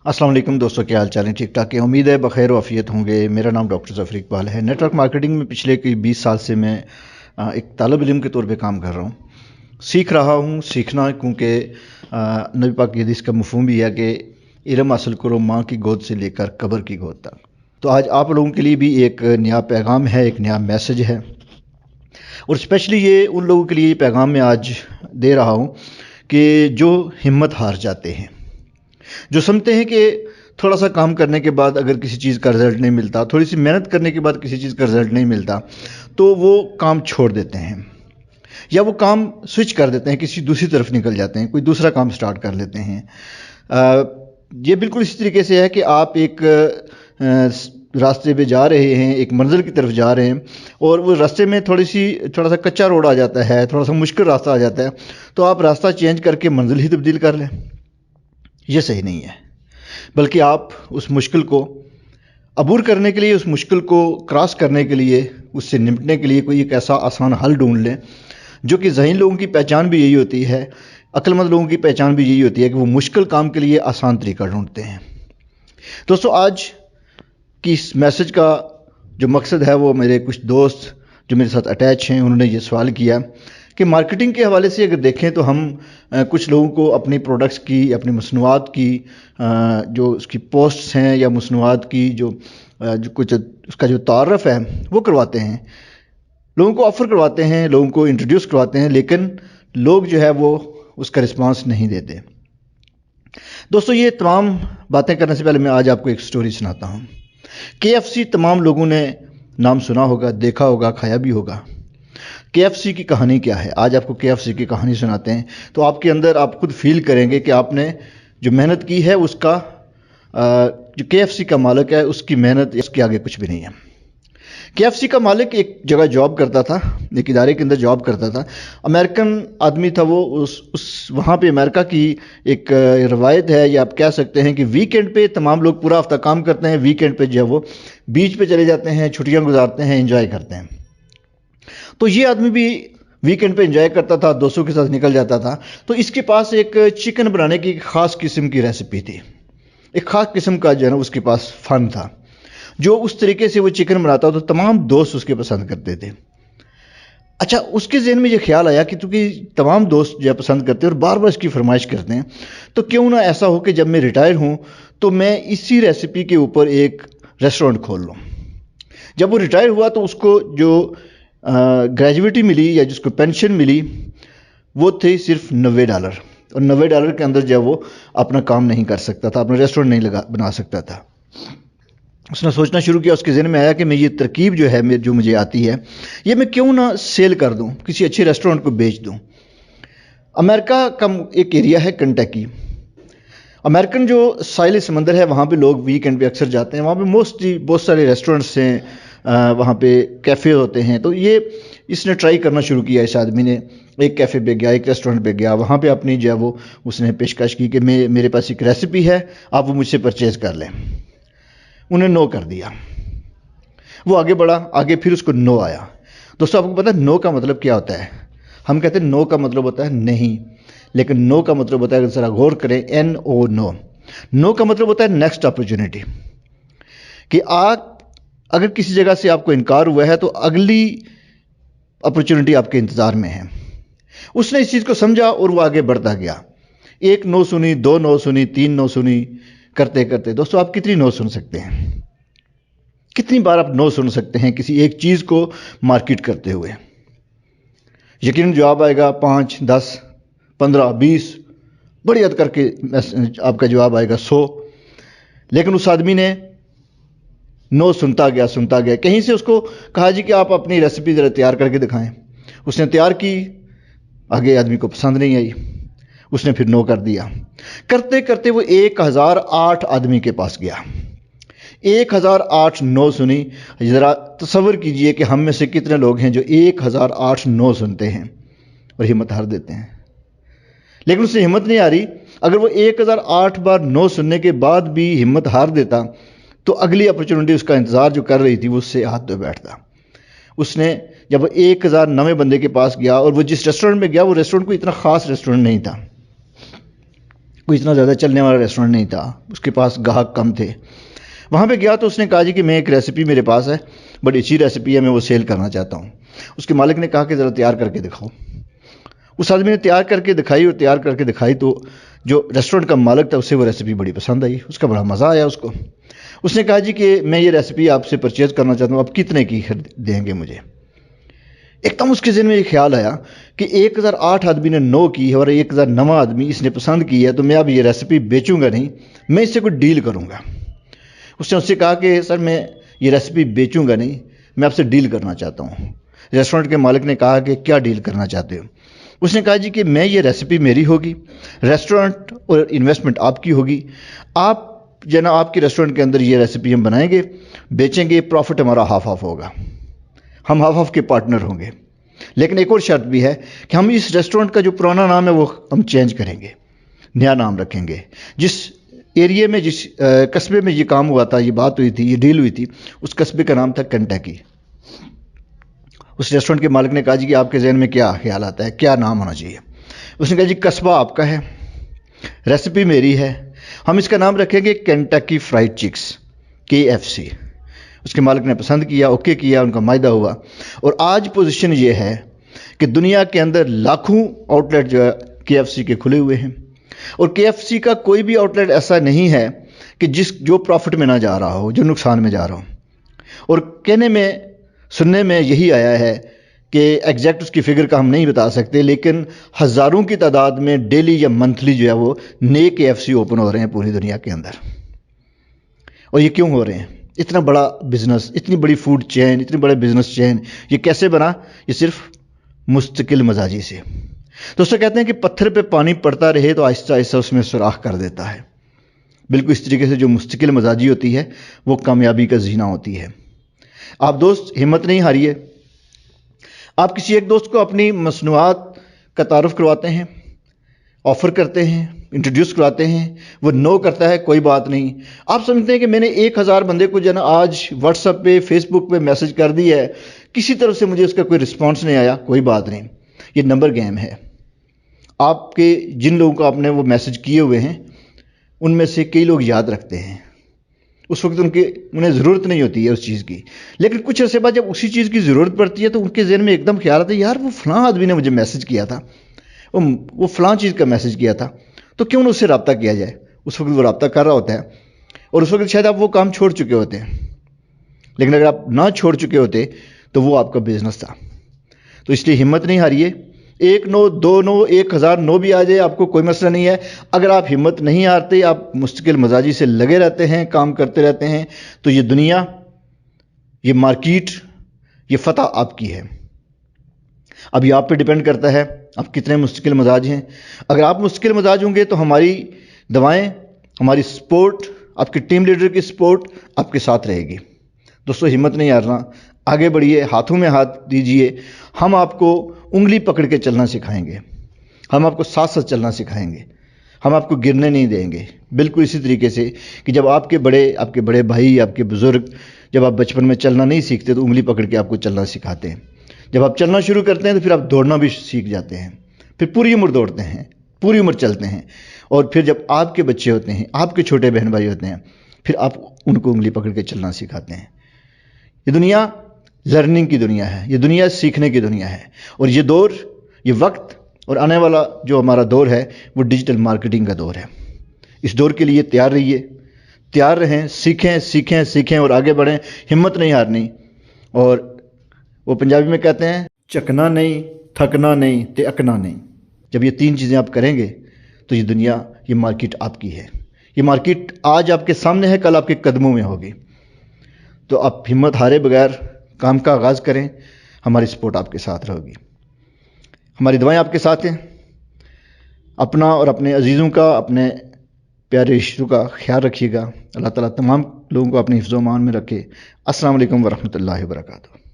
अस्सलाम वालेकुम दोस्तों, क्या हाल चाल है? ठीक ठाक है। उम्मीद है बखैर वाफियत होंगे। मेरा नाम डॉक्टर ज़फ़र इकबाल है। नेटवर्क मार्केटिंग में पिछले कई 20 साल से मैं एक तालिब इल्म के तौर पे काम कर रहा हूँ। सीख रहा हूँ, सीखना, क्योंकि नबी पाक की हदीस का मफ़हूम भी है कि इल्म हासिल करो माँ की गोद से लेकर कब्र की गोद तक। तो आज आप लोगों के लिए भी एक नया पैगाम है, एक नया मैसेज है, और स्पेशली ये उन लोगों के लिए पैगाम मैं आज दे रहा हूँ कि जो हिम्मत हार जाते हैं, जो समझते हैं कि थोड़ा सा काम करने के बाद अगर किसी चीज़ का रिज़ल्ट नहीं मिलता, थोड़ी सी मेहनत करने के बाद किसी चीज़ का रिज़ल्ट नहीं मिलता, तो वो काम छोड़ देते हैं या वो काम स्विच कर देते हैं, किसी दूसरी तरफ निकल जाते हैं, कोई दूसरा काम स्टार्ट कर लेते हैं। ये बिल्कुल इसी तरीके से है कि आप एक रास्ते पे जा रहे हैं, एक मंजिल की तरफ जा रहे हैं, और वो रास्ते में थोड़ा सा कच्चा रोड आ जाता है, थोड़ा सा मुश्किल रास्ता आ जाता है, तो आप रास्ता चेंज करके मंजिल ही तब्दील कर लें। ये सही नहीं है, बल्कि आप उस मुश्किल को अबूर करने के लिए, उस मुश्किल को क्रॉस करने के लिए, उससे निपटने के लिए कोई एक ऐसा आसान हल ढूंढ लें, जो कि ज़हीन लोगों की पहचान भी यही होती है, अक्लमंद लोगों की पहचान भी यही होती है कि वो मुश्किल काम के लिए आसान तरीका ढूंढते हैं। दोस्तों, आज की इस मैसेज का जो मकसद है, वो मेरे कुछ दोस्त जो मेरे साथ अटैच हैं, उन्होंने ये सवाल किया कि मार्केटिंग के हवाले से अगर देखें तो हम कुछ लोगों को अपनी प्रोडक्ट्स की, अपनी मसनूआत की जो उसकी पोस्ट्स हैं या मसनूआत की जो कुछ उसका जो तारफ़ है वो करवाते हैं, लोगों को ऑफ़र करवाते हैं, लोगों को इंट्रोड्यूस करवाते हैं, लेकिन लोग जो है वो उसका रिस्पांस नहीं देते। दोस्तों, ये तमाम बातें करने से पहले मैं आज आपको एक स्टोरी सुनाता हूँ। KFC तमाम लोगों ने नाम सुना होगा, देखा होगा, खाया भी होगा। KFC की कहानी क्या है? आज आपको KFC की कहानी सुनाते हैं, तो आपके अंदर आप खुद फील करेंगे कि आपने जो मेहनत की है उसका जो KFC का मालिक है उसकी मेहनत इसके आगे कुछ भी नहीं है। KFC का मालिक एक जगह जॉब करता था, एक इदारे के अंदर जॉब करता था, अमेरिकन आदमी था वो। उस वहाँ पे अमेरिका की एक रवायत है, या आप कह सकते हैं कि वीकेंड पे तमाम लोग पूरा हफ्ता काम करते हैं, वीकेंड पे जो है वो बीच पे चले जाते हैं, छुट्टियाँ गुजारते हैं, एंजॉय करते हैं। तो ये आदमी भी वीकेंड पे एंजॉय करता था, दोस्तों के साथ निकल जाता था। तो इसके पास एक चिकन बनाने की ख़ास किस्म की रेसिपी थी, एक ख़ास किस्म का जो है ना उसके पास फ़न था, जो उस तरीके से वो चिकन बनाता तो तमाम दोस्त उसके पसंद करते थे। अच्छा, उसके ज़हन में ये ख्याल आया कि चूँकि तमाम दोस्त जो है पसंद करते हैं और बार बार इसकी फरमाइश करते हैं, तो क्यों ना ऐसा हो कि जब मैं रिटायर हूँ तो मैं इसी रेसिपी के ऊपर एक रेस्टोरेंट खोल लूँ। जब वो रिटायर हुआ तो उसको जो ग्रेजुइटी मिली या जिसको पेंशन मिली वो थी सिर्फ $90, और $90 के अंदर जो वो अपना काम नहीं कर सकता था, अपना रेस्टोरेंट नहीं बना सकता था। उसने सोचना शुरू किया, उसके ज़हन में आया कि मैं ये तरकीब जो है जो मुझे आती है, ये मैं क्यों ना सेल कर दूं, किसी अच्छे रेस्टोरेंट को बेच दूं। अमेरिका का एक एरिया है कंटकी, अमेरिकन जो साहिल समंदर है वहाँ पे लोग वीकेंड पे अक्सर जाते हैं, वहाँ पे मोस्टली बहुत सारे रेस्टोरेंट्स हैं, वहाँ पे कैफ़े होते हैं। तो ये इसने ट्राई करना शुरू किया, इस आदमी ने एक कैफ़े पे गया, एक रेस्टोरेंट पे गया, वहाँ पे अपनी जो है वो उसने पेशकश की कि मेरे पास एक रेसिपी है, आप वो मुझसे परचेज़ कर लें। उन्हें नो कर दिया। वो आगे बढ़ा, आगे फिर उसको नो आया। दोस्तों, आपको पता है नो का मतलब क्या होता है? हम कहते हैं नो का मतलब होता है नहीं, लेकिन नो का मतलब होता है, अगर ज़रा गौर करें, NO, नो। नो का मतलब होता है नेक्स्ट अपॉर्चुनिटी, कि आप अगर किसी जगह से आपको इनकार हुआ है तो अगली अपॉर्चुनिटी आपके इंतज़ार में है। उसने इस चीज़ को समझा और वो आगे बढ़ता गया। एक नो सुनी, दो नो सुनी, तीन नो सुनी, करते करते दोस्तों आप कितनी नो सुन सकते हैं? कितनी बार आप नो सुन सकते हैं किसी एक चीज़ को मार्केट करते हुए? यकीनन जवाब आएगा 5, 10, 15, 20, बड़ी हद करके आपका जवाब आएगा 100। लेकिन उस आदमी ने नो सुनता गया। कहीं से उसको कहा जी कि आप अपनी रेसिपी ज़रा तैयार करके दिखाएं। उसने तैयार की, आगे आदमी को पसंद नहीं आई, उसने फिर नो कर दिया। करते करते वो 1008 आदमी के पास गया, 1008 नो सुनी। ज़रा तसव्वुर कीजिए कि हम में से कितने लोग हैं जो 1008 नो सुनते हैं और हिम्मत हार देते हैं। लेकिन उससे हिम्मत नहीं आ रही। अगर वो 1008 बार नो सुनने के बाद भी हिम्मत हार देता तो अगली अपॉर्चुनिटी उसका इंतज़ार जो कर रही थी वो उससे हाथ धो बैठता। उसने जब 1009 बंदे के पास गया, और वो जिस रेस्टोरेंट में गया वो रेस्टोरेंट कोई इतना ख़ास रेस्टोरेंट नहीं था, کوئی اتنا زیادہ چلنے والا ریسٹورنٹ نہیں تھا، اس کے پاس گاہک کم تھے۔ وہاں پہ گیا تو اس نے کہا جی کہ میں ایک ریسیپی میرے پاس ہے، بڑی اچھی ریسیپی ہے، میں وہ سیل کرنا چاہتا ہوں۔ اس کے مالک نے کہا کہ ذرا تیار کر کے دکھاؤ۔ اس آدمی نے تیار کر کے دکھائی تو جو ریسٹورنٹ کا مالک تھا اسے وہ ریسیپی بڑی پسند آئی، اس کا بڑا مزہ آیا اس کو۔ اس نے کہا جی کہ میں یہ ریسیپی آپ سے پرچیز کرنا چاہتا ہوں، آپ کتنے کی دیں گے مجھے؟ ایک دم اس کے ذہن میں یہ خیال آیا کہ 1008 آدمی نے نو کی ہے اور 1009 آدمی اس نے پسند کی ہے، تو میں اب یہ ریسیپی بیچوں گا نہیں، میں اس سے کوئی ڈیل کروں گا۔ اس نے اس سے کہا کہ سر میں یہ ریسیپی بیچوں گا نہیں، میں آپ سے ڈیل کرنا چاہتا ہوں۔ ریسٹورنٹ کے مالک نے کہا کہ کیا ڈیل کرنا چاہتے ہو؟ اس نے کہا جی کہ میں یہ ریسیپی میری ہوگی، ریسٹورنٹ اور انویسٹمنٹ آپ کی ہوگی، آپ آپ کے ریسٹورنٹ کے اندر یہ ریسیپی ہم بنائیں گے، بیچیں گے، پروفٹ ہمارا ہاف ہاف ہوگا، ہم ہاف ہاف کے پارٹنر ہوں گے، لیکن ایک اور شرط بھی ہے کہ ہم اس ریسٹورنٹ کا جو پرانا نام ہے وہ ہم چینج کریں گے، نیا نام رکھیں گے۔ جس ایریے میں، جس قصبے میں یہ کام ہوا تھا، یہ بات ہوئی تھی، یہ ڈیل ہوئی تھی، اس قصبے کا نام تھا کنٹیکی۔ اس ریسٹورنٹ کے مالک نے کہا جی کہ آپ کے ذہن میں کیا خیال آتا ہے، کیا نام ہونا چاہیے؟ اس نے کہا جی قصبہ آپ کا ہے، ریسیپی میری ہے، ہم اس کا نام رکھیں گے کینٹکی فرائیڈ چکس، KFC۔ اس کے مالک نے پسند کیا، اوکے کیا، ان کا معاہدہ ہوا، اور آج پوزیشن یہ ہے کہ دنیا کے اندر لاکھوں آؤٹ لیٹ جو ہے KFC کے کھلے ہوئے ہیں، اور KFC کا کوئی بھی آؤٹ لیٹ ایسا نہیں ہے کہ جو پروفٹ میں نہ جا رہا ہو، جو نقصان میں جا رہا ہو۔ اور سننے میں یہی آیا ہے کہ ایگزیکٹ اس کی فگر کا ہم نہیں بتا سکتے، لیکن ہزاروں کی تعداد میں ڈیلی یا منتھلی جو ہے وہ نئے KFC اوپن ہو رہے ہیں پوری دنیا کے اندر۔ اور یہ کیوں ہو رہے ہیں؟ اتنا بڑا بزنس، اتنی بڑی فوڈ چین، اتنی بڑا بزنس چین، یہ کیسے بنا؟ یہ صرف مستقل مزاجی سے۔ دوستو کہتے ہیں کہ پتھر پہ پانی پڑتا رہے تو آہستہ آہستہ اس میں سوراخ کر دیتا ہے۔ بالکل اس طریقے سے جو مستقل مزاجی ہوتی ہے وہ کامیابی کا زینہ ہوتی ہے۔ آپ دوست ہمت نہیں ہاریے۔ آپ کسی ایک دوست کو اپنی مصنوعات کا تعارف کرواتے ہیں، آفر کرتے ہیں، انٹروڈیوس کراتے ہیں، وہ نو کرتا ہے، کوئی بات نہیں۔ آپ سمجھتے ہیں کہ میں نے 1000 بندے کو جو ہے نا آج واٹس ایپ پہ، فیس بک پہ میسج کر دی ہے، کسی طرف سے مجھے اس کا کوئی رسپانس نہیں آیا، کوئی بات نہیں، یہ نمبر گیم ہے۔ آپ کے جن لوگوں کو آپ نے وہ میسج کیے ہوئے ہیں ان میں سے کئی لوگ یاد رکھتے ہیں، اس وقت انہیں ضرورت نہیں ہوتی ہے اس چیز کی، لیکن کچھ عرصے بعد جب اسی چیز کی ضرورت پڑتی ہے تو ان کے ذہن میں ایک دم خیال آتا ہے یار وہ فلاں آدمی نے مجھے میسج کیا تھا، وہ فلاں چیز کا میسج کیا تھا، تو کیوں نہ اس سے رابطہ کیا جائے۔ اس وقت وہ رابطہ کر رہا ہوتا ہے اور اس وقت شاید آپ وہ کام چھوڑ چکے ہوتے ہیں، لیکن اگر آپ نہ چھوڑ چکے ہوتے تو وہ آپ کا بزنس تھا۔ تو اس لیے ہمت نہیں ہاریے، 1 نو 2 نو 1000 نو بھی آ جائے آپ کو کوئی مسئلہ نہیں ہے۔ اگر آپ ہمت نہیں ہارتے، آپ مستقل مزاجی سے لگے رہتے ہیں، کام کرتے رہتے ہیں، تو یہ دنیا، یہ مارکیٹ، یہ فتح آپ کی ہے۔ اب یہ آپ پہ ڈیپینڈ کرتا ہے آپ کتنے مستقل مزاج ہیں۔ اگر آپ مستقل مزاج ہوں گے تو ہماری دعائیں، ہماری سپورٹ، آپ کے ٹیم لیڈر کی سپورٹ آپ کے ساتھ رہے گی۔ دوستو ہمت نہیں ہارنا، آگے بڑھیے، ہاتھوں میں ہاتھ دیجئے، ہم آپ کو انگلی پکڑ کے چلنا سکھائیں گے، ہم آپ کو ساتھ ساتھ چلنا سکھائیں گے، ہم آپ کو گرنے نہیں دیں گے۔ بالکل اسی طریقے سے کہ جب آپ کے بڑے بھائی، آپ کے بزرگ جب آپ بچپن میں چلنا نہیں سیکھتے تو انگلی پکڑ کے آپ کو چلنا سکھاتے ہیں، جب آپ چلنا شروع کرتے ہیں تو پھر آپ دوڑنا بھی سیکھ جاتے ہیں، پھر پوری عمر دوڑتے ہیں، پوری عمر چلتے ہیں، اور پھر جب آپ کے بچے ہوتے ہیں، آپ کے چھوٹے بہن بھائی ہوتے ہیں، پھر آپ ان کو انگلی پکڑ کے چلنا سکھاتے ہیں۔ یہ دنیا لرننگ کی دنیا ہے، یہ دنیا سیکھنے کی دنیا ہے، اور یہ دور، یہ وقت اور آنے والا جو ہمارا دور ہے وہ ڈیجیٹل مارکیٹنگ کا دور ہے۔ اس دور کے لیے تیار رہیے، تیار رہیں، سیکھیں اور آگے بڑھیں، ہمت نہیں ہارنی۔ اور وہ پنجابی میں کہتے ہیں چکنا نہیں، تھکنا نہیں تے اکنا نہیں۔ جب یہ 3 چیزیں آپ کریں گے تو یہ دنیا، یہ مارکیٹ آپ کی ہے۔ یہ مارکیٹ آج آپ کے سامنے ہے، کل آپ کے قدموں میں ہوگی۔ تو آپ ہمت ہارے بغیر کام کا آغاز کریں، ہماری سپورٹ آپ کے ساتھ رہے گی، ہماری دعائیں آپ کے ساتھ ہیں۔ اپنا اور اپنے عزیزوں کا، اپنے پیارے رشتوں کا خیال رکھیے گا۔ اللہ تعالیٰ تمام لوگوں کو اپنے حفظ و امان میں رکھے۔ السلام علیکم ورحمۃ اللہ وبرکاتہ۔